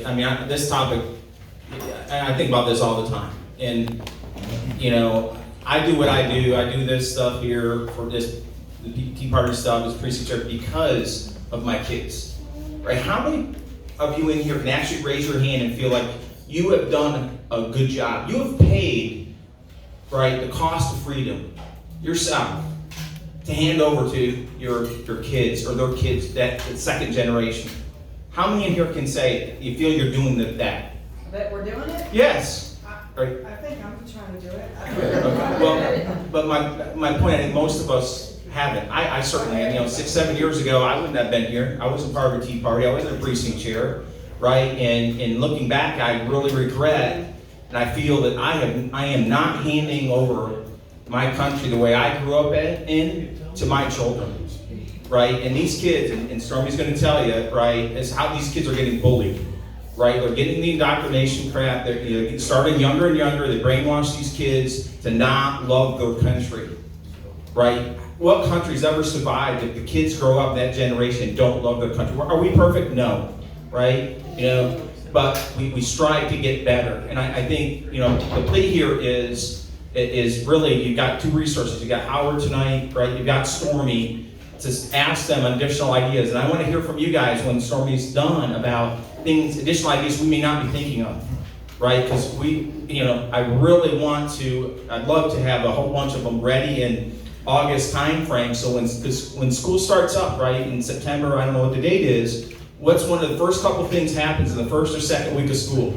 I mean, this topic, I think about this all the time. And, you know, I do what I do. I do this stuff here for this, the Tea Party stuff, this precinct chair, because of my kids, right? How many of you in here can actually raise your hand and feel like you have done a good job? You have paid, right, the cost of freedom yourself to hand over to your kids or their kids, that second generation. How many in here can say you feel you're doing that? That we're doing it? Yes. Right. I think I'm trying to do it. Okay. Well, but my point, I think most of us haven't. I certainly, 6-7 years ago, I wouldn't have been here. I wasn't part of a Tea Party. I wasn't a precinct chair, right? And looking back, I really regret, and I feel that I am not handing over my country the way I grew up in to my children, right? And these kids, and Stormi's going to tell you, right, is how these kids are getting bullied. Right, they're getting the indoctrination crap. They're starting younger and younger. They brainwash these kids to not love their country. Right? What country's ever survived if the kids grow up in that generation and don't love their country? Are we perfect? No. Right? But we strive to get better. And I think the plea here is really, you've got two resources. You got Howard tonight, right? You've got Stormi to ask them additional ideas. And I want to hear from you guys when Stormi's done about additional ideas we may not be thinking of, right? Because I really I'd love to have a whole bunch of them ready in August time frame. So when school starts up, right, in September, I don't know what the date is, what's one of the first couple things happens in the first or second week of school,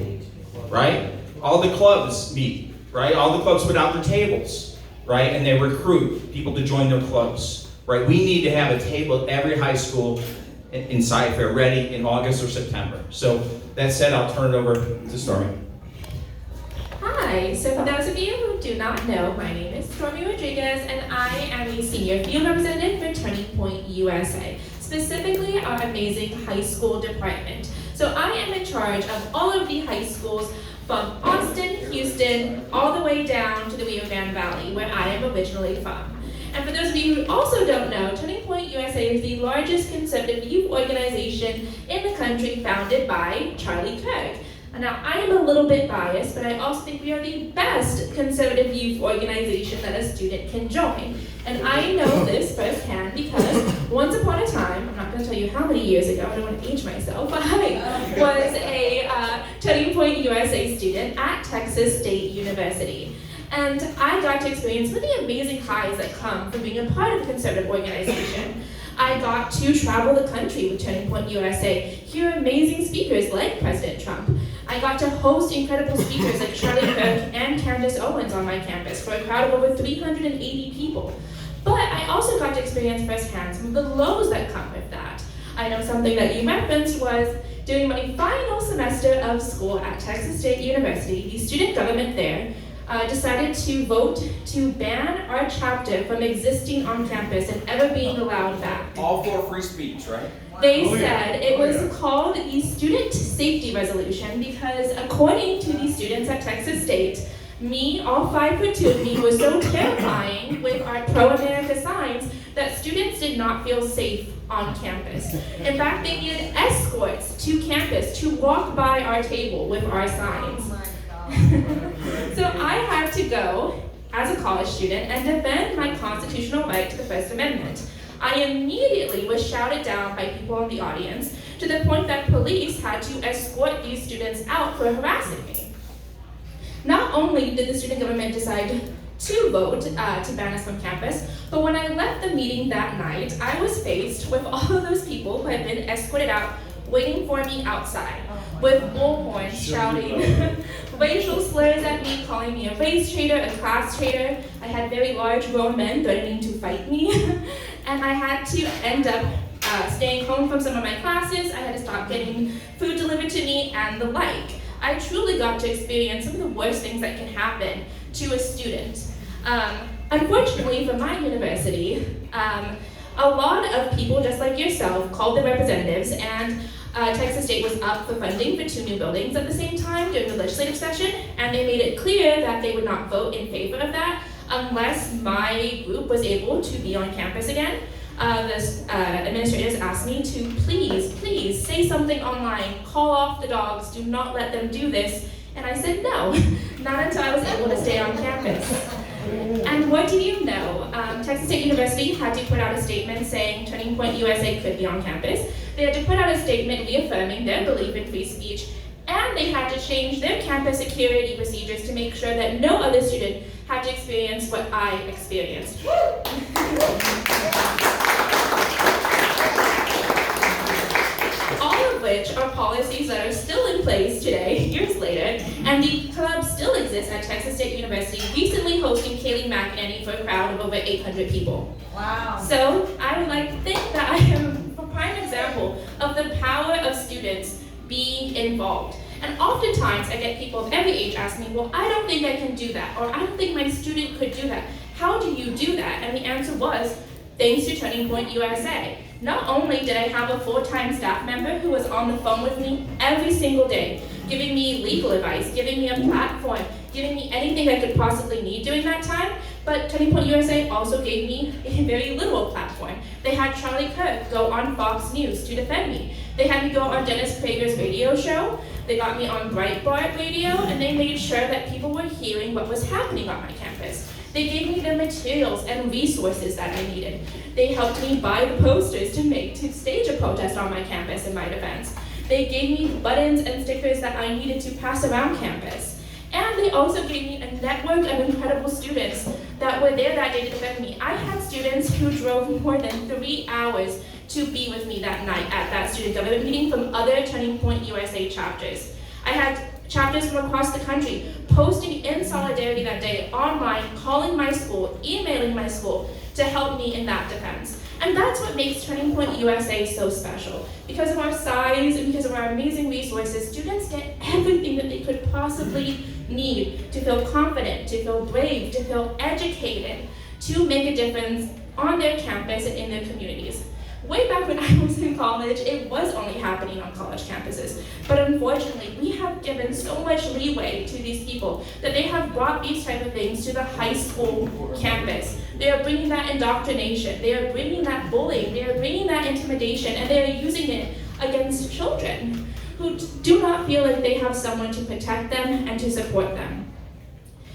right? All the clubs meet, right? All the clubs put out their tables, right? And they recruit people to join their clubs, right? We need to have a table at every high school in Cypress ready in August or September. So that said, I'll turn it over to Stormi. Hi, so for those of you who do not know, my name is Stormi Rodriguez and I am a senior field representative for Turning Point USA, specifically our amazing high school department. So I am in charge of all of the high schools from Austin, Houston, all the way down to the Rio Grande Valley, where I am originally from. And for those of you who also don't know, Turning Point USA is the largest conservative youth organization in the country, founded by Charlie Kirk. And now, I am a little bit biased, but I also think we are the best conservative youth organization that a student can join. And I know this firsthand because once upon a time, I'm not going to tell you how many years ago, I don't want to age myself, I was a Turning Point USA student at Texas State University. And I got to experience some of the amazing highs that come from being a part of a conservative organization. I got to travel the country with Turning Point USA, hear amazing speakers like President Trump. I got to host incredible speakers like Charlie Kirk and Candace Owens on my campus for a crowd of over 380 people. But I also got to experience firsthand some of the lows that come with that. I know something that you referenced was during my final semester of school at Texas State University, the student government there decided to vote to ban our chapter from existing on campus and ever being allowed back. All for free speech, right? They said it was called the Student Safety Resolution because according to the students at Texas State, me, all 5'2" of me, was so terrifying with our pro-America signs that students did not feel safe on campus. In fact, they needed escorts to campus to walk by our table with our signs. So I had to go, as a college student, and defend my constitutional right to the First Amendment. I immediately was shouted down by people in the audience to the point that police had to escort these students out for harassing me. Not only did the student government decide to vote to ban us from campus, but when I left the meeting that night, I was faced with all of those people who had been escorted out waiting for me outside, with bullhorns shouting racial slurs at me, calling me a race traitor, a class traitor. I had very large grown men threatening to fight me, and I had to end up staying home from some of my classes. I had to stop getting food delivered to me and the like. I truly got to experience some of the worst things that can happen to a student. Unfortunately for my university, a lot of people just like yourself called their representatives, and Texas State was up for funding for 2 new buildings at the same time during the legislative session, and they made it clear that they would not vote in favor of that unless my group was able to be on campus again. administrators asked me to please say something online, call off the dogs, do not let them do this. And I said no, not until I was able to stay on campus. And what do you know? Texas State University had to put out a statement saying Turning Point USA could be on campus. They had to put out a statement reaffirming their belief in free speech, and they had to change their campus security procedures to make sure that no other student had to experience what I experienced. All of which are policies that are still in place today, years later, and the club still exists at Texas State University, recently hosting Kaylee McEnany for a crowd of over 800 people. Wow. So I would like to think that I am a prime example of the power of students being involved. And oftentimes I get people of every age ask me, well, I don't think I can do that, or I don't think my student could do that. How do you do that? And the answer was, thanks to Turning Point USA. Not only did I have a full-time staff member who was on the phone with me every single day, giving me legal advice, giving me a platform, giving me anything I could possibly need during that time, but Turning Point USA also gave me a very literal platform. They had Charlie Kirk go on Fox News to defend me. They had me go on Dennis Prager's radio show. They got me on Breitbart radio, and they made sure that people were hearing what was happening on my campus. They gave me the materials and resources that I needed. They helped me buy the posters to stage a protest on my campus in my defense. They gave me buttons and stickers that I needed to pass around campus. And they also gave me a network of incredible students that were there that day to defend me. I had students who drove more than 3 hours to be with me that night at that student government meeting from other Turning Point USA chapters. I had chapters from across the country posting in solidarity that day online, calling my school, emailing my school to help me in that defense. And that's what makes Turning Point USA so special. Because of our size and because of our amazing resources, students get everything that they could possibly need to feel confident, to feel brave, to feel educated, to make a difference on their campus and in their communities. Way back when I was in college, it was only happening on college campuses. But unfortunately, we have given so much leeway to these people that they have brought these type of things to the high school campus. They are bringing that indoctrination, they are bringing that bullying, they are bringing that intimidation, and they are using it against children who do not feel like they have someone to protect them and to support them.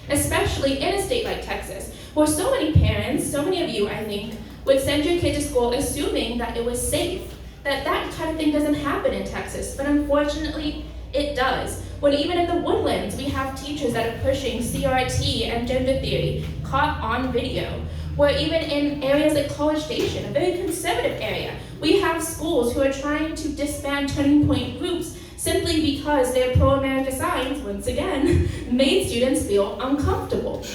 Especially in a state like Texas, where so many parents, so many of you, I think, would send your kid to school assuming that it was safe, that kind of thing doesn't happen in Texas, but unfortunately it does. When even in the Woodlands, we have teachers that are pushing CRT and gender theory caught on video, where even in areas like College Station, a very conservative area, we have schools who are trying to disband Turning Point groups simply because their pro-America signs, once again, made students feel uncomfortable.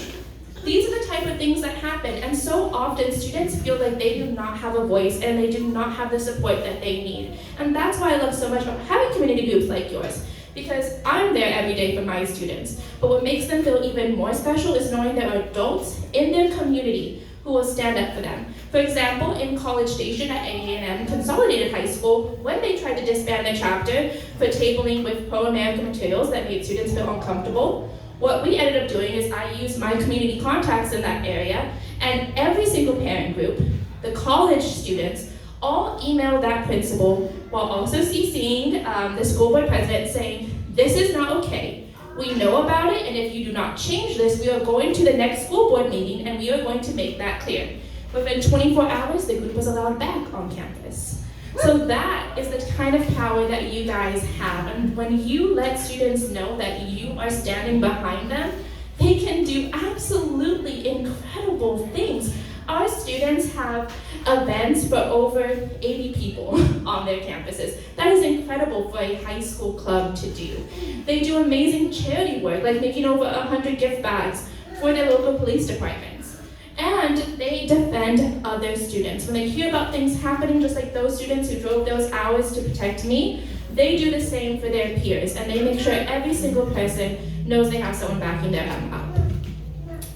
These are the type of things that happen, and so often students feel like they do not have a voice and they do not have the support that they need. And that's why I love so much about having community groups like yours, because I'm there every day for my students. But what makes them feel even more special is knowing there are adults in their community who will stand up for them. For example, in College Station at A&M Consolidated High School, when they tried to disband their chapter for tabling with pro-American materials that made students feel uncomfortable, what we ended up doing is I used my community contacts in that area, and every single parent group, the college students, all emailed that principal while also CCing the school board president saying, this is not okay. We know about it, and if you do not change this, we are going to the next school board meeting and we are going to make that clear. Within 24 hours, the group was allowed back on campus. So that is the kind of power that you guys have. And when you let students know that you are standing behind them, they can do absolutely incredible things. Our students have events for over 80 people on their campuses. That is incredible for a high school club to do. They do amazing charity work, like making over 100 gift bags for their local police departments. And they defend other students. When they hear about things happening, just like those students who drove those hours to protect me, they do the same for their peers, and they make sure every single person knows they have someone backing them up.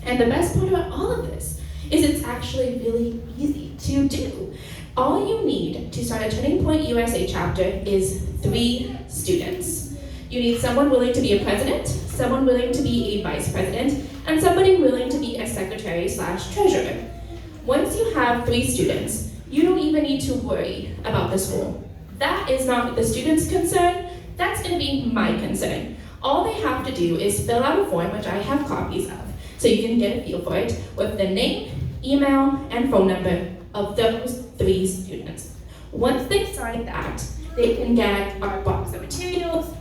And the best part about all of this is it's actually really easy to do. All you need to start a Turning Point USA chapter is 3 students. You need someone willing to be a president, someone willing to be a vice president, and somebody willing to be a secretary/treasurer. Once you have 3 students, you don't even need to worry about the school. That is not the student's concern, that's gonna be my concern. All they have to do is fill out a form, which I have copies of, so you can get a feel for it, with the name, email, and phone number of those 3 students. Once they sign that, they can get our box of materials,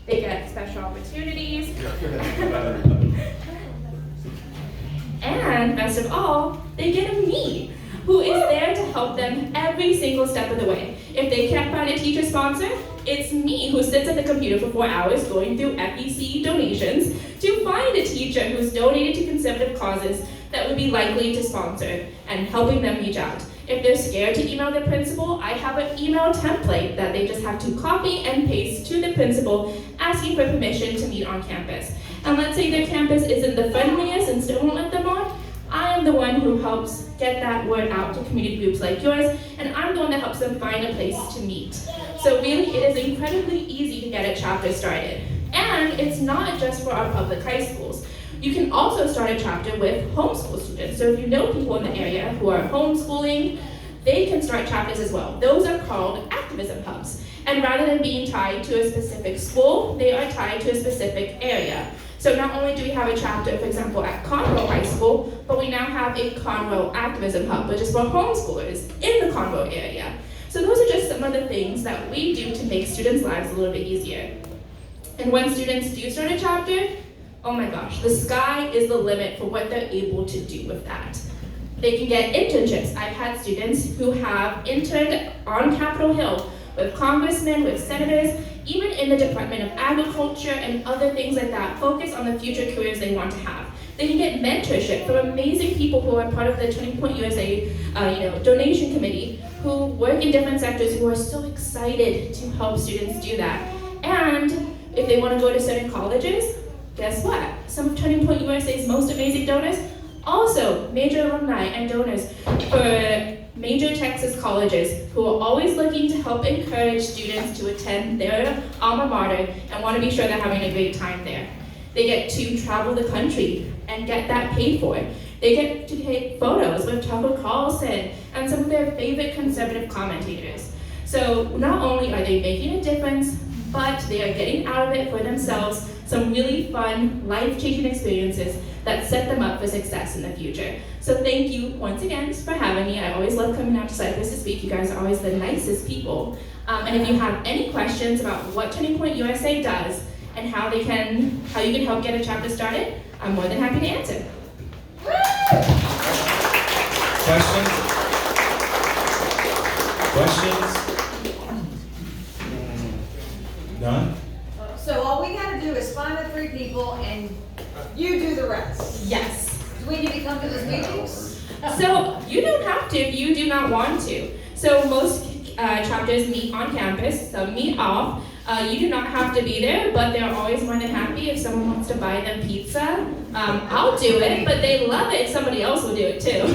they get special opportunities, and best of all, they get a me, who is there to help them every single step of the way. If they can't find a teacher sponsor, it's me who sits at the computer for 4 hours going through FEC donations to find a teacher who's donated to conservative causes that would be likely to sponsor and helping them reach out. If they're scared to email their principal, I have an email template that they just have to copy and paste to the principal asking for permission to meet on campus. And let's say their campus isn't the friendliest and still won't let them on, I am the one who helps get that word out to community groups like yours, and I'm the one that helps them find a place to meet. So really, it is incredibly easy to get a chapter started. And it's not just for our public high schools. You can also start a chapter with homeschool students. So if you know people in the area who are homeschooling, they can start chapters as well. Those are called activism hubs. And rather than being tied to a specific school, they are tied to a specific area. So not only do we have a chapter, for example, at Conroe High School, but we now have a Conroe Activism Hub, which is for homeschoolers in the Conroe area. So those are just some of the things that we do to make students' lives a little bit easier. And when students do start a chapter, oh my gosh, the sky is the limit for what they're able to do with that. They can get internships. I've had students who have interned on Capitol Hill with congressmen, with senators, even in the Department of Agriculture and other things like that, focus on the future careers they want to have. They can get mentorship from amazing people who are part of the Turning Point USA donation committee, who work in different sectors, who are so excited to help students do that. And if they want to go to certain colleges, guess what? Some of Turning Point USA's most amazing donors, also major alumni and donors for major Texas colleges who are always looking to help encourage students to attend their alma mater and want to be sure they're having a great time there. They get to travel the country and get that paid for. They get to take photos with Tucker Carlson and some of their favorite conservative commentators. So not only are they making a difference, but they are getting out of it for themselves some really fun, life-changing experiences that set them up for success in the future. So thank you once again for having me. I always love coming out to Cypress to speak. You guys are always the nicest people. And if you have any questions about what Turning Point USA does and how you can help get a chapter started, I'm more than happy to answer. Questions? None? So all we gotta do is find the 3 people and you do the rest. Yes. Do we need to come to those meetings? So you don't have to if you do not want to. So most chapters meet on campus, some meet off. You do not have to be there, but they're always more than happy if someone wants to buy them pizza. I'll do it, but they love it if somebody else will do it too.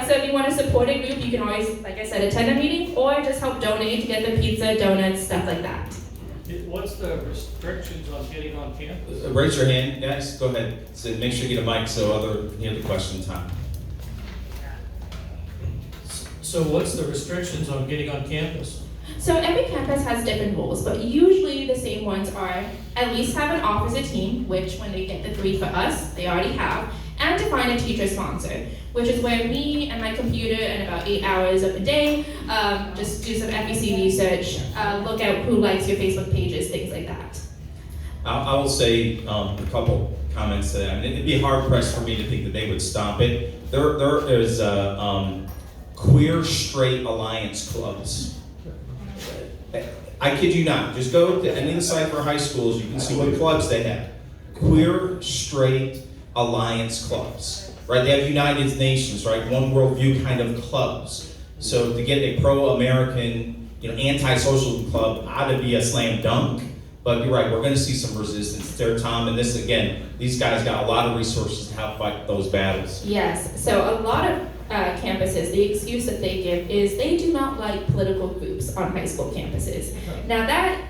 So if you want to support a group, you can always, like I said, attend a meeting or just help donate to get the pizza, donuts, stuff like that. What's the restrictions on getting on campus? Raise your hand, guys, go ahead. So make sure you get a mic so you have the question time. So what's the restrictions on getting on campus? So every campus has different rules, but usually the same ones are at least have an officer team, which when they get the 3 for us, they already have, and to find a teacher sponsor, which is where me and my computer and about 8 hours of the day, just do some FEC research, look at who likes your Facebook pages, things like that. I will say a couple comments to that. I mean, it'd be hard pressed for me to think that they would stop it. There is queer straight alliance clubs. I kid you not. Just go to any of the Cypress high schools. You can see what clubs they have. Queer straight alliance clubs, right? They have United Nations, right? One worldview kind of clubs. So to get a pro-American, anti-social club ought to be a slam dunk. But you're right, we're going to see some resistance there, Tom. And this, again, these guys got a lot of resources to help fight those battles. Yes, so a lot of campuses, the excuse that they give is they do not like political groups on high school campuses. Now that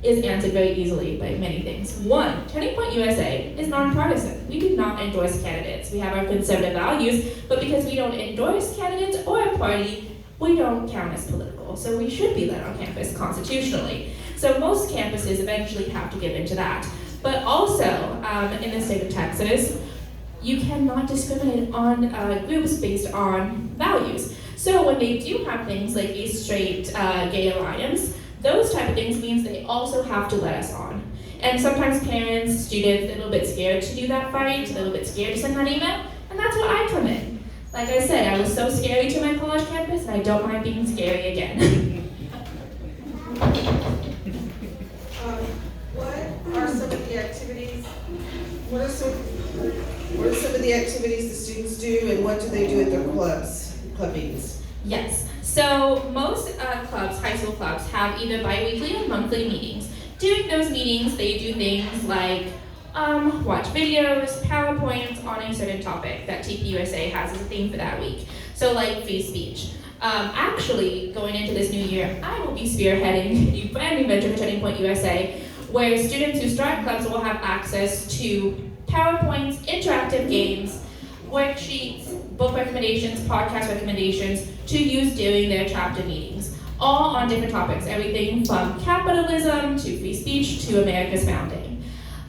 is answered very easily by many things. One, Turning Point USA is nonpartisan. We do not endorse candidates. We have our conservative values, but because we don't endorse candidates or a party, we don't count as political, so we should be let on campus constitutionally. So most campuses eventually have to give into that. But also, in the state of Texas, you cannot discriminate on groups based on values. So when they do have things like a straight gay alliance, those type of things means they also have to let us on. And sometimes parents, students, they're a little bit scared to do that fight, they're a little bit scared to send that email, and that's where I come in. Like I said, I was so scary to my college campus, and I don't mind being scary again. What are some of the activities? What are some of the activities the students do, and what do they do at their club meetings? Yes, so most clubs, high school clubs, have either bi-weekly or monthly meetings. During those meetings, they do things like watch videos, PowerPoints on a certain topic that TPUSA has as a theme for that week. So like free speech. Actually, going into this new year, I will be spearheading a brand new venture for Turning Point USA, where students who start clubs will have access to PowerPoints, interactive games, worksheets, book recommendations, podcast recommendations to use during their chapter meetings, all on different topics, everything from capitalism to free speech to America's founding.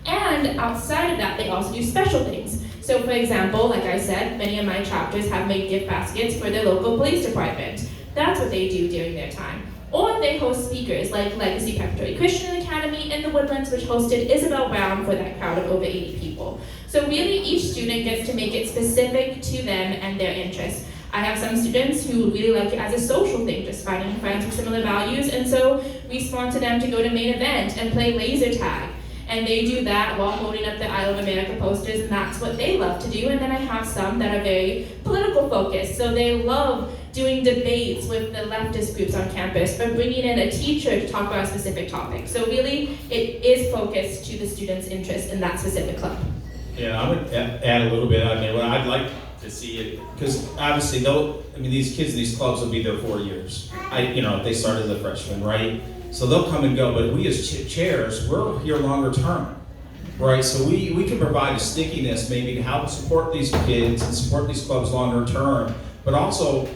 And outside of that, they also do special things. So for example, like I said, many of my chapters have made gift baskets for their local police department. That's what they do during their time. Or they host speakers like Legacy Preparatory Christian Academy in the Woodlands, which hosted Isabel Brown for that crowd of over 80 people. So really each student gets to make it specific to them and their interests. I have some students who really like it as a social thing, just finding friends with similar values, and so we sponsor them to go to main event and play laser tag. And they do that while holding up the I Love America posters, and that's what they love to do. And then I have some that are very political focused, so they love doing debates with the leftist groups on campus, or bringing in a teacher to talk about a specific topic. So really, it is focused to the students' interest in that specific club. Yeah, I would add a little bit. I mean, what I'd like to see it, because obviously, these kids in these clubs will be there 4 years. They start as a freshman, right? So they'll come and go, but we as chairs, we're here longer term, right? So we can provide a stickiness maybe to help support these kids and support these clubs longer term, but also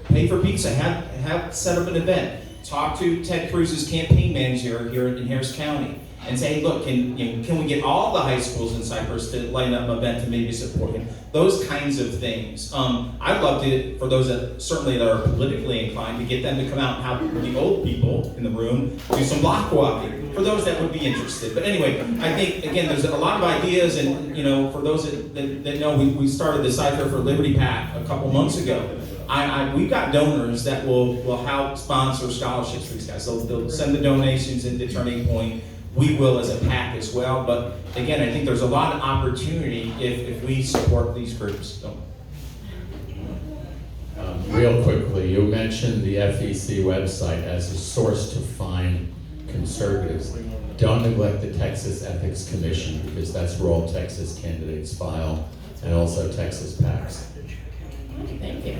pay for pizza, have set up an event, talk to Ted Cruz's campaign manager here in Harris County, and say, hey, look, can we get all the high schools in Cypress to line up an event to maybe support him? Those kinds of things. I'd love to, for those that certainly that are politically inclined, to get them to come out and have the old people in the room do some block walking, for those that would be interested. But anyway, I think, again, there's a lot of ideas, and for those that know, we started the Cypher for Liberty PAC a couple months ago. We've got donors that will help sponsor scholarships for these guys. They'll send the donations into Turning Point. We will as a PAC as well, but again, I think there's a lot of opportunity if we support these groups. So. Real quickly, you mentioned the FEC website as a source to find conservatives. Don't neglect the Texas Ethics Commission, because that's where all Texas candidates file, and also Texas PACs. Thank you.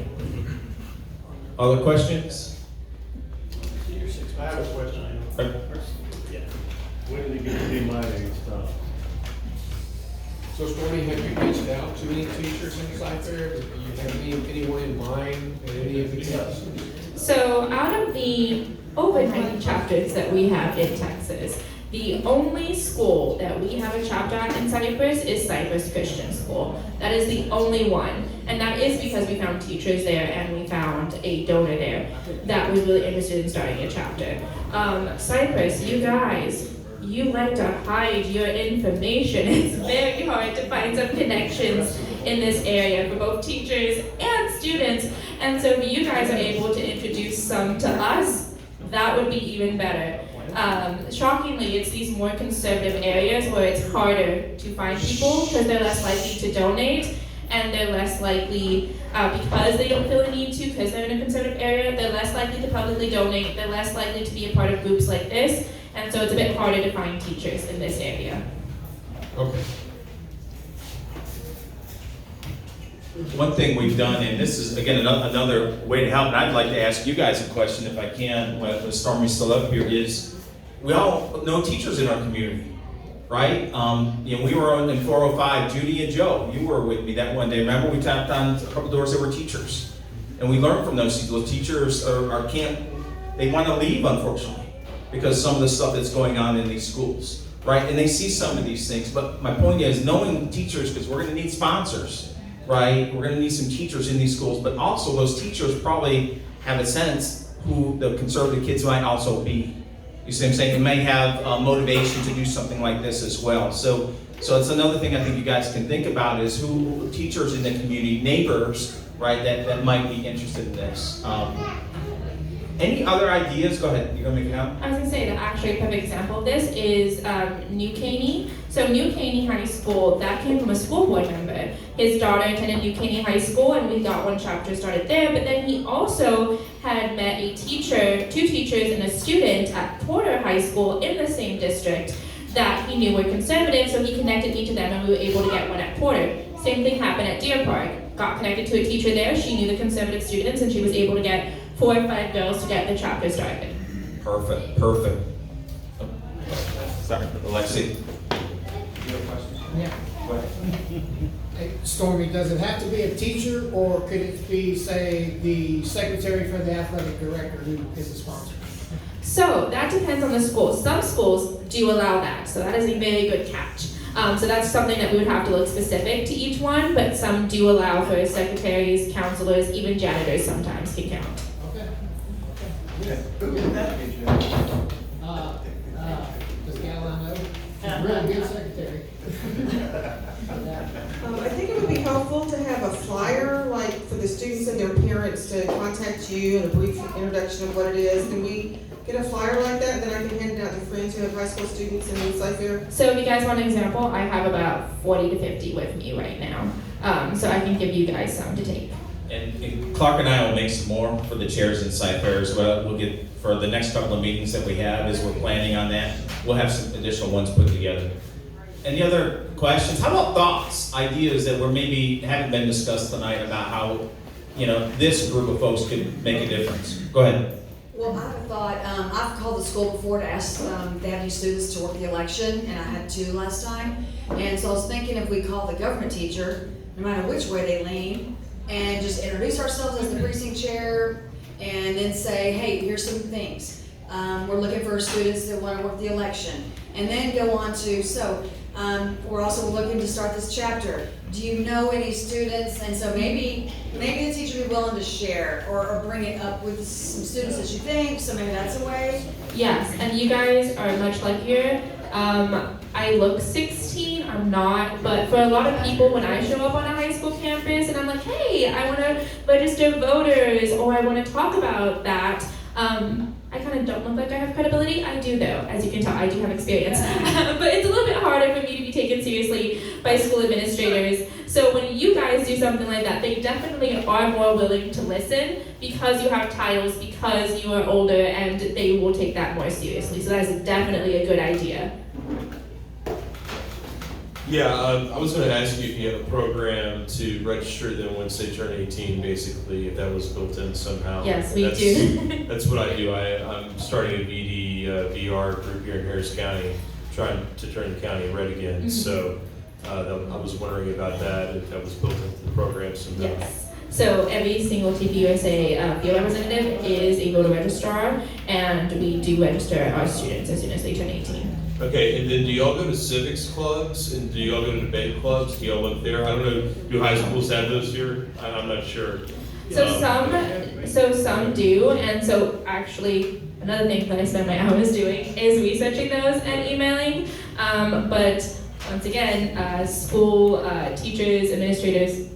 Other questions? I have a question. When did they get to be my age stuff? So Stormi, have you reached out to any teachers in Cypher? Do you have anyone in mind at any of the clubs? So out of the over 90 chapters that we have in Texas, the only school that we have a chapter at in Cypress is Cypress Christian School. That is the only one. And that is because we found teachers there and we found a donor there that was really interested in starting a chapter. Cypress, you guys, you like to hide your information. It's very hard to find some connections in this area for both teachers and students. And so if you guys are able to introduce some to us, that would be even better. Shockingly, it's these more conservative areas where it's harder to find people because they're less likely to donate, and they're less likely, because they don't feel a need to, because they're in a conservative area, they're less likely to publicly donate, they're less likely to be a part of groups like this, and so it's a bit harder to find teachers in this area. Okay. One thing we've done, and this is, again, another way to help, and I'd like to ask you guys a question if I can, when Stormi's still up here, is we all know teachers in our community, right? We were in 405, Judy and Joe, you were with me that one day. Remember we tapped on a couple doors that were teachers. And we learn from those teachers they want to leave, unfortunately, because some of the stuff that's going on in these schools, right? And they see some of these things. But my point is, knowing teachers, because we're going to need sponsors, right? We're going to need some teachers in these schools, but also those teachers probably have a sense who the conservative kids might also be. You see what I'm saying? They may have motivation to do something like this as well. So it's another thing I think you guys can think about is who teachers in the community, neighbors, right, that might be interested in this. Any other ideas? Go ahead. You're going to make it happen? I was going to say that actually a perfect example of this is New Caney. So New Caney High School, that came from a school board member. His daughter attended New Caney High School, and we got one chapter started there, but then he also had met a teacher, 2 teachers and a student at Porter High School in the same district that he knew were conservative, so he connected me to them and we were able to get one at Porter. Same thing happened at Deer Park. Got connected to a teacher there, she knew the conservative students, and she was able to get 4 or 5 girls to get the chapter started. Perfect. Sorry, Alexi. Yeah. Hey, Stormy, does it have to be a teacher, or could it be, say, the secretary for the athletic director who is a sponsor? So that depends on the school. Some schools do allow that, so that is a very good catch. So that's something that we would have to look specific to each one, but some do allow for secretaries, counselors, even janitors sometimes can count. Okay. Does Caroline know? Really good secretary. I think it would be helpful to have a flyer, like for the students and their parents to contact you and a brief introduction of what it is. Can we get a flyer like that, and then I can hand it out to friends who have high school students in Eastside Fair? So if you guys want an example, I have about 40 to 50 with me right now. So I can give you guys some to take. And Clark and I will make some more for the chairs inside there as well. We'll get, for the next couple of meetings that we have, as we're planning on that, we'll have some additional ones put together. Any other questions? How about thoughts, ideas that were maybe haven't been discussed tonight about how, this group of folks could make a difference? Go ahead. Well, I have a thought. I've called the school before to ask if they have any students to work the election, and I had 2 last time. And so I was thinking if we call the government teacher, no matter which way they lean, and just introduce ourselves as the precinct chair, and then say, hey, here's some things. We're looking for students that want to work the election. And then go on to, we're also looking to start this chapter. Do you know any students? And so maybe the teacher would be willing to share or bring it up with some students that you think, so maybe that's a way. Yes, and you guys are much luckier. I look 16, I'm not, but for a lot of people, when I show up on a high school campus and I'm like, hey, I want to register voters, or I want to talk about that, I kind of don't look like I have credibility. I do though, as you can tell, I do have experience. But it's a little bit harder for me to be taken seriously by school administrators. So when you guys do something like that, they definitely are more willing to listen because you have titles, because you are older, and they will take that more seriously. So that is definitely a good idea. Yeah, I was going to ask you if you have a program to register them once they turn 18, basically, if that was built in somehow. Yes, we do. That's what I do. I'm starting a VD VR group here in Harris County, trying to turn the county red again. Mm-hmm. So I was wondering about that, if that was built into the program somehow. Yes. So every single TPUSA field representative is a voter registrar, and we do register our students as soon as they turn 18. Okay, and then do y'all go to civics clubs, and do y'all go to debate clubs? Do y'all look there? I don't know, do high schools have those here? I'm not sure. So some do, and so actually another thing that I spend my hours doing is researching those and emailing. But once again, school teachers, administrators,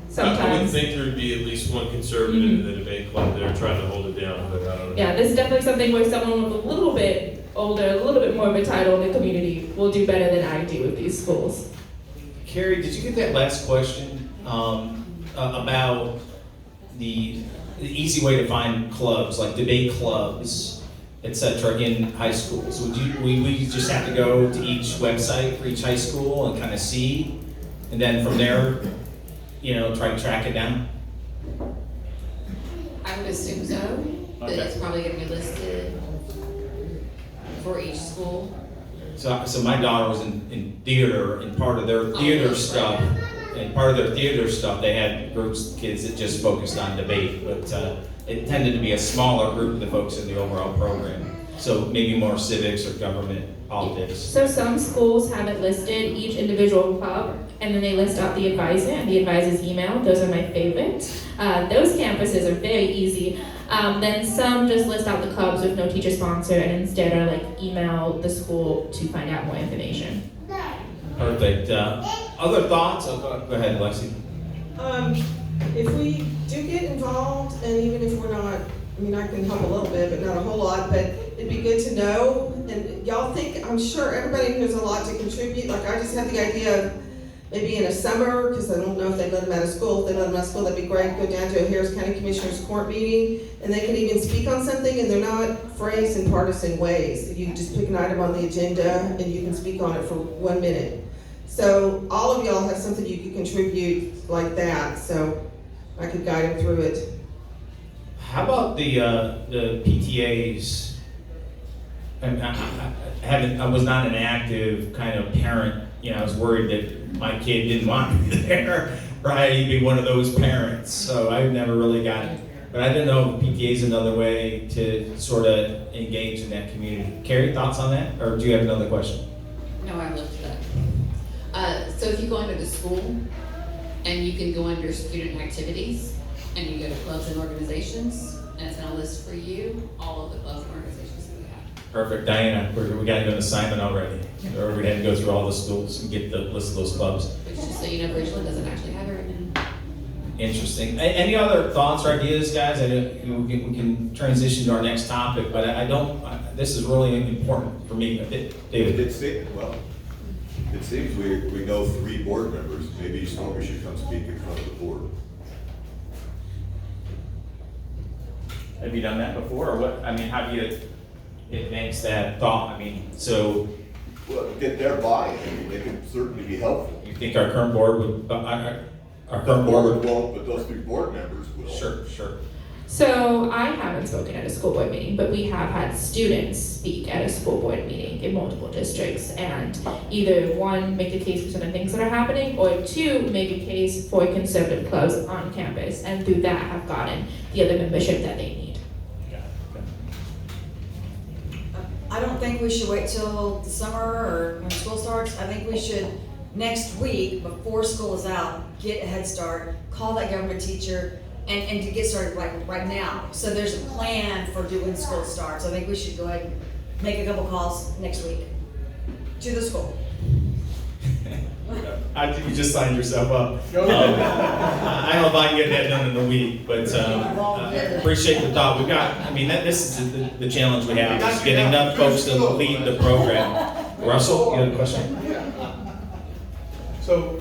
sometimes. I would think there would be at least one conservative in the debate club there trying to hold it down, but I don't know. Yeah, this is definitely something where someone with a little bit older, a little bit more of a title in the community will do better than I do with these schools. Carrie, did you get that last question about the easy way to find clubs, like debate clubs, etc. in high schools? We just have to go to each website for each high school and kind of see, and then from there, try to track it down? I would assume so. That Okay. it's probably going to be listed for each school. So my daughter was in theater, and part of their theater stuff and part of their theater stuff, they had groups of kids that just focused on debate, but it tended to be a smaller group of the folks in the overall program. So maybe more civics or government, politics. So some schools have it listed, each individual club, and then they list out the advisor and the advisor's email. Those are my favorite. Those campuses are very easy. Then some just list out the clubs with no teacher sponsor and instead are like email the school to find out more information. Perfect. Other thoughts? Oh, go ahead, Lexi. If we do get involved, and even if we're not, I mean, I can help a little bit, but not a whole lot, but it'd be good to know. And y'all think, I'm sure everybody has a lot to contribute. Like, I just had the idea of maybe in a summer, because I don't know if they let them out of school. If they let them out of school, that'd be great. Go down to a Harris County Commissioners Court meeting, and they can even speak on something, and they're not phrased in partisan ways. You can just pick an item on the agenda, and you can speak on it for 1 minute. So all of y'all have something you can contribute like that, so I could guide them through it. How about the PTAs? I was not an active kind of parent. You know, I was worried that my kid didn't want to be there, right? He'd be one of those parents. So I never really got it. But I didn't know if PTA is another way to sort of engage in that community. Carrie, thoughts on that? Or do you have another question? No, I looked it up. So if you go under the school, and you can go under student activities, and you go to clubs and organizations, and it's gonna list for you all of the clubs and organizations that we have. Perfect, Diana. We got to go to Simon already, or we had to go through all the schools and get the list of those clubs. Which, just so you know, Bridgeland doesn't actually have it right now. Interesting. Any other thoughts or ideas, guys? I know we can transition to our next topic, but I don't. This is really important for me, David. It seems we know 3 board members. Maybe Stormi should come speak in front of the board. Have you done that before, or what? I mean, how do you advance that thought? I mean, so. Well, get their buy-in. I mean, they can certainly be helpful. You think our current board would? Our The current board board. won't, but those 3 board members will. Sure. So I haven't spoken at a school board meeting, but we have had students speak at a school board meeting in multiple districts and either 1, make a case for certain things that are happening, or 2, make a case for conservative clubs on campus, and through that have gotten the other membership that they need. I don't think we should wait till the summer or when school starts. I think we should, next week, before school is out, get a head start, call that government teacher, and to get started right now. So there's a plan for when school starts. I think we should go ahead and make a couple calls next week to the school. I think you just signed yourself up. I don't know if I can get that done in a week, but appreciate the thought. We've got, I mean, this is the challenge we have, is getting enough folks to lead the program. Russell, you have a question? So,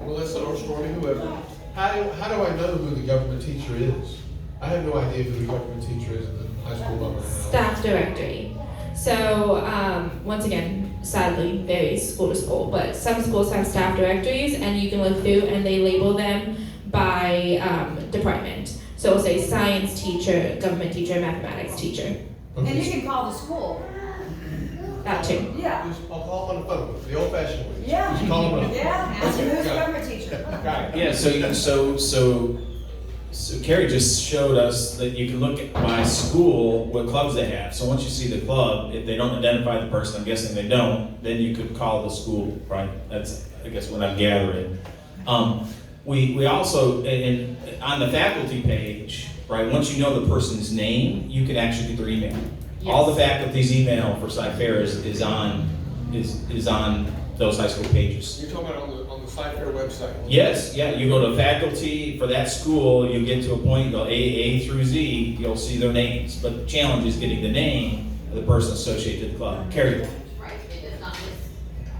Melissa or Stormi, whoever, how do I know who the government teacher is? I have no idea who the government teacher is in the high school level. Staff directory. So once again, sadly, varies school to school, but some schools have staff directories and you can look through and they label them by department. So it'll say science teacher, government teacher, mathematics teacher. And you can call the school. That too. Yeah. I'll call them on the phone, the old fashioned way. Yeah. Just call them up. Yeah, ask them who's the Got it. government teacher. Got it. Yeah, so Carrie just showed us that you can look at by school what clubs they have. So once you see the club, if they don't identify the person, I'm guessing they don't, then you could call the school, right? That's, I guess, what I'm gathering. We also, on the faculty page, right, once you know the person's name, you can actually get their email. Yes. All the faculty's email for Cyfair is on those high school pages. You're talking about on the Cypher website? Yes, yeah, you go to faculty for that school, you get to a point, you go A through Z, you'll see their names. But the challenge is getting the name of the person associated to the club. Carrie? Right, it does not list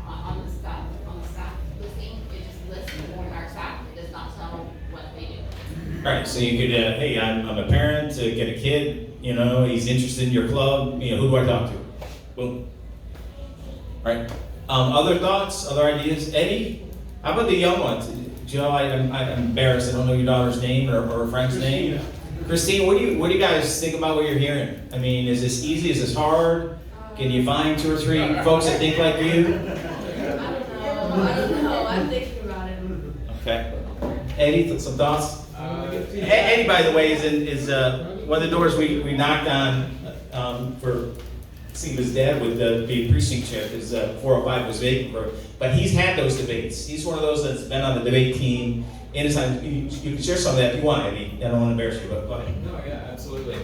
on the staff listing, it just lists the entire staff, it does not tell what they do. All right, so you could, hey, I'm a parent, get a kid, you know, he's interested in your club, you know, who do I talk to? Boom. All right, other thoughts, other ideas? Eddie? How about the young ones? Joe, I'm embarrassed, I don't know your daughter's name or Frank's name. Christine, what do you guys think about what you're hearing? I mean, is this easy, is this hard? Can you find 2 or 3 folks that think like you? I don't know, I'm thinking about it. Okay. Eddie, some thoughts? Eddie, by the way, is one of the doors we knocked on for see his dad would be a precinct chair because 405 was vacant. But he's had those debates. He's one of those that's been on the debate team. Anytime you can share some of that if you want, Eddie. I don't want to embarrass you, but go ahead. No, yeah, absolutely.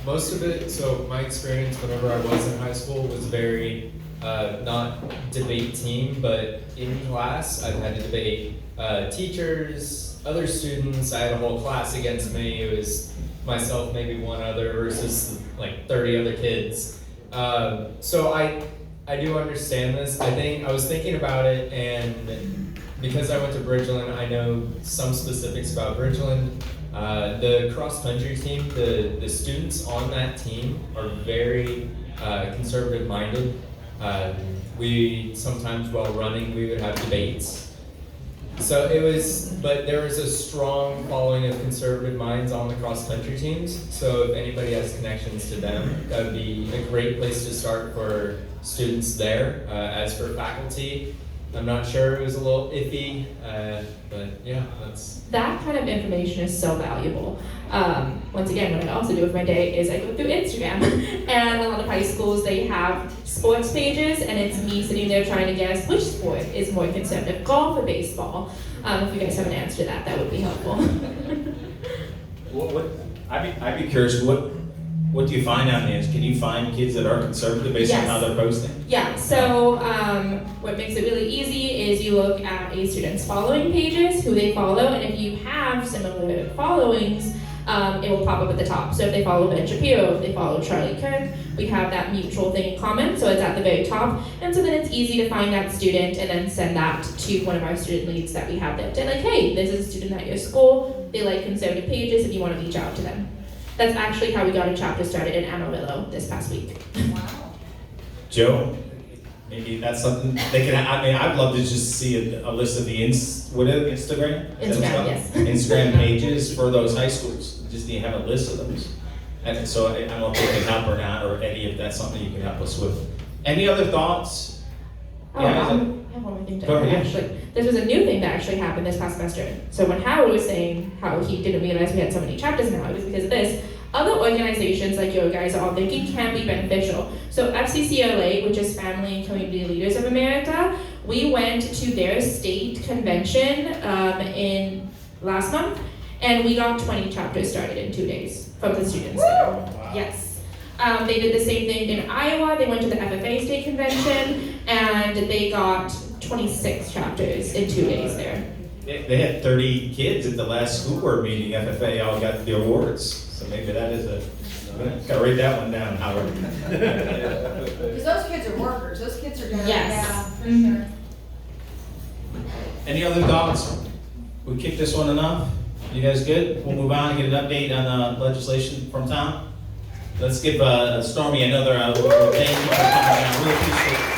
Most of it. So my experience whenever I was in high school was very not debate team, but in class I've had to debate teachers, other students. I had a whole class against me. It was myself, maybe one other versus like 30 other kids. So I do understand this. I was thinking about it, and because I went to Bridgeland, I know some specifics about Bridgeland. The cross-country team, the students on that team are very conservative-minded. We sometimes, while running, we would have debates. So but there was a strong following of conservative minds on the cross-country teams. So if anybody has connections to them, that would be a great place to start for students there. As for faculty, I'm not sure, it was a little iffy, but yeah, That kind of information is so valuable. Once again, what I also do with my day is I go through Instagram, and a lot of high schools, they have sports pages, and it's me sitting there trying to guess which sport is more conservative, golf or baseball. If you guys have an answer to that, that would be helpful. I'd be curious, what do you find on these? Can you find kids that are conservative based on how they're posting? Yeah, so what makes it really easy is you look at a student's following pages, who they follow, and if you have similar followings, it will pop up at the top. So if they follow Ben Shapiro, if they follow Charlie Kirk, we have that mutual thing in common, so it's at the very top. And so then it's easy to find that student and then send that to one of our student leads that we have there. Like, hey, this is a student at your school, they like conservative pages, if you want to reach out to them. That's actually how we got a chapter started in Amarillo this past week. Wow. Joe, maybe that's something they can. I'd love to just see a list of the Instagram. Instagram, yes. Instagram pages for those high schools. Just need to have a list of those. And so I don't know if they can help or not, or Eddie, if that's something you can help us with. Any other thoughts? I have one more thing to add, actually. This was a new thing that actually happened this past semester. So when Howard was saying how he didn't realize we had so many chapters now, it was because of this. Other organizations like you guys are all thinking can be beneficial. So FCCLA, which is Family and Community Leaders of America, we went to their state convention in last month, and we got 20 chapters started in 2 days from the students there. Wow. Yes. They did the same thing in Iowa. They went to the FFA state convention, and they got 26 chapters in 2 days there. They had 30 kids at the last school board meeting. FFA all got the awards, so maybe that is gotta write that one down, Howard. Because those kids are workers. Those kids are doing Yes. for sure. Any other thoughts? We kicked this one enough? You guys good? We'll move on and get an update on legislation from Tom. Let's give Stormi another thank you for coming down. Really appreciate it.